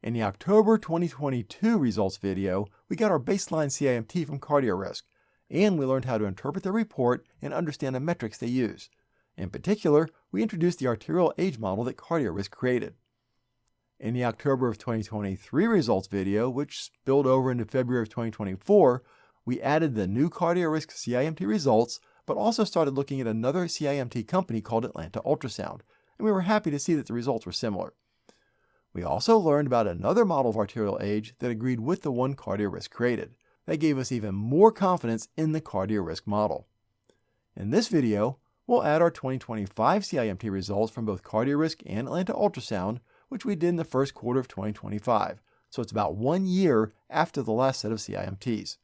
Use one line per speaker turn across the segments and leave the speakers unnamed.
In the October 2022 results video, we got our baseline CIMT from CardioRisk, and we learned how to interpret their report and understand the metrics they use. In particular, we introduced the arterial age model that CardioRisk created. In the October of 2023 results video, which spilled over into February of 2024, we added the new CardioRisk CIMT results, but also started looking at another CIMT company called Atlanta Ultrasound, and we were happy to see that the results were similar. We also learned about another model of arterial age that agreed with the one CardioRisk created. That gave us even more confidence in the CardioRisk model. In this video, we'll add our 2025 CIMT results from both CardioRisk and Atlanta Ultrasound, which we did in the first quarter of 2025, so it's about 1 year after the last set of CIMTs.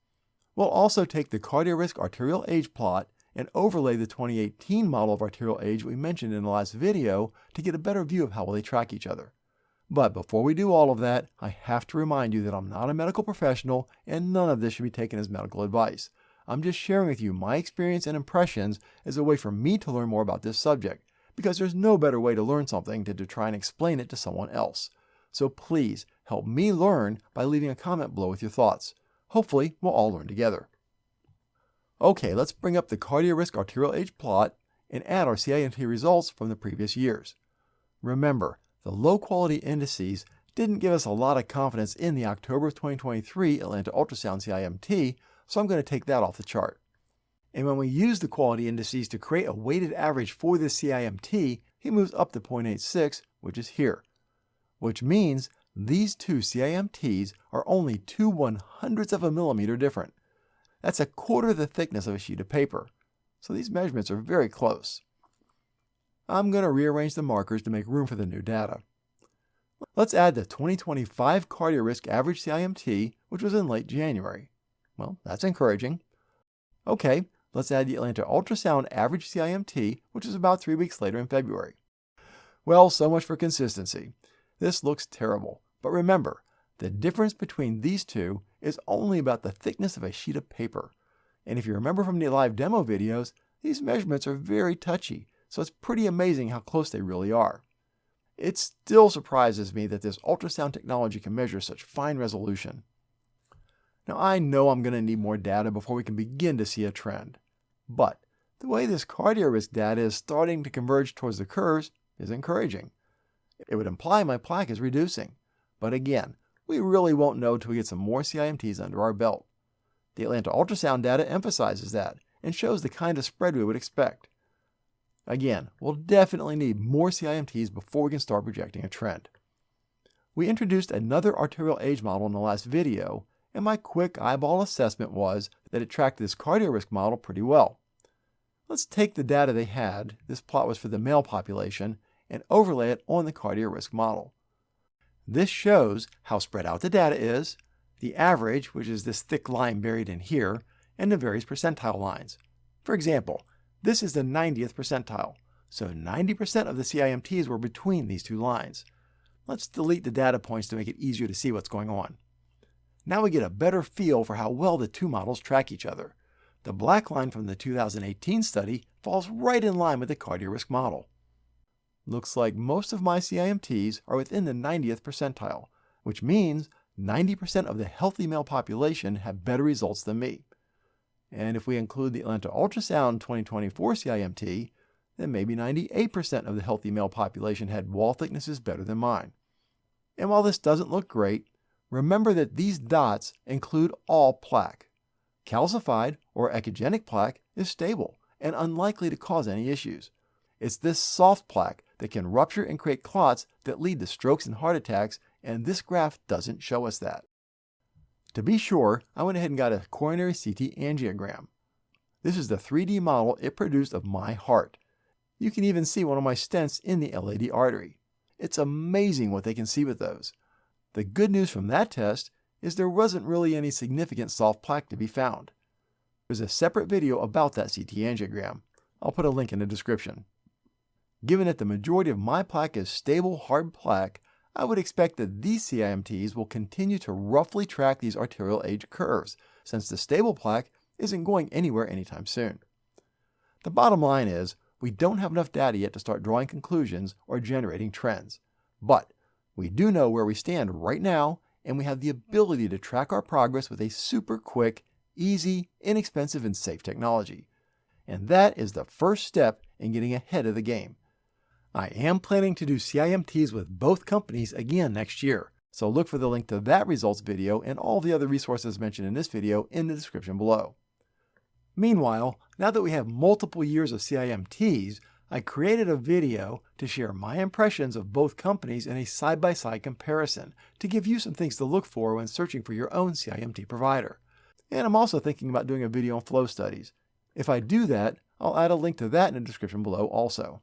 We'll also take the CardioRisk Arterial Age plot and overlay the 2018 model of arterial age we mentioned in the last video to get a better view of how well they track each other. But before we do all of that, I have to remind you that I'm not a medical professional and none of this should be taken as medical advice. I'm just sharing with you my experience and impressions as a way for me to learn more about this subject, because there's no better way to learn something than to try and explain it to someone else. So please help me learn by leaving a comment below with your thoughts. Hopefully, we'll all learn together. Okay, let's bring up the CardioRisk Arterial Age plot and add our CIMT results from the previous years. Remember, the low-quality indices didn't give us a lot of confidence in the October 2023 Atlanta Ultrasound CIMT, so I'm going to take that off the chart. And when we use the quality indices to create a weighted average for this CIMT, he moves up to 0.86, which is here. Which means these two CIMTs are only 2/100ths of a millimeter different. That's a quarter the thickness of a sheet of paper. So these measurements are very close. I'm going to rearrange the markers to make room for the new data. Let's add the 2025 CardioRisk average CIMT, which was in late January. Well, that's encouraging. Okay, let's add the Atlanta Ultrasound average CIMT, which is about 3 weeks later in February. Well, so much for consistency. This looks terrible, but remember, the difference between these two is only about the thickness of a sheet of paper. And if you remember from the live demo videos, these measurements are very touchy, so it's pretty amazing how close they really are. It still surprises me that this ultrasound technology can measure such fine resolution. Now I know I'm going to need more data before we can begin to see a trend. But the way this CardioRisk data is starting to converge towards the curves is encouraging. It would imply my plaque is reducing. But again, we really won't know till we get some more CIMTs under our belt. The Atlanta Ultrasound data emphasizes that and shows the kind of spread we would expect. Again, we'll definitely need more CIMTs before we can start projecting a trend. We introduced another arterial age model in the last video, and my quick eyeball assessment was that it tracked this CardioRisk model pretty well. Let's take the data they had, this plot was for the male population, and overlay it on the CardioRisk model. This shows how spread out the data is, the average, which is this thick line buried in here, and the various percentile lines. For example, this is the 90th percentile, so 90% of the CIMTs were between these two lines. Let's delete the data points to make it easier to see what's going on. Now we get a better feel for how well the two models track each other. The black line from the 2018 study falls right in line with the CardioRisk model. Looks like most of my CIMTs are within the 90th percentile, which means 90% of the healthy male population have better results than me. And if we include the Atlanta Ultrasound 2024 CIMT, then maybe 98% of the healthy male population had wall thicknesses better than mine. And while this doesn't look great, remember that these dots include all plaque. Calcified or echogenic plaque is stable and unlikely to cause any issues. It's this soft plaque that can rupture and create clots that lead to strokes and heart attacks, and this graph doesn't show us that. To be sure, I went ahead and got a coronary CT angiogram. This is the 3D model it produced of my heart. You can even see one of my stents in the LAD artery. It's amazing what they can see with those. The good news from that test is there wasn't really any significant soft plaque to be found. There's a separate video about that CT angiogram. I'll put a link in the description. Given that the majority of my plaque is stable hard plaque, I would expect that these CIMTs will continue to roughly track these arterial age curves, since the stable plaque isn't going anywhere anytime soon. The bottom line is, we don't have enough data yet to start drawing conclusions or generating trends. But We do know where we stand right now, and we have the ability to track our progress with a super quick, easy, inexpensive, and safe technology. And that is the first step in getting ahead of the game. I am planning to do CIMTs with both companies again next year, so look for the link to that results video and all the other resources mentioned in this video in the description below. Meanwhile, now that we have multiple years of CIMTs, I created a video to share my impressions of both companies in a side-by-side comparison to give you some things to look for when searching for your own CIMT provider. And I'm also thinking about doing a video on flow studies. If I do that, I'll add a link to that in the description below also.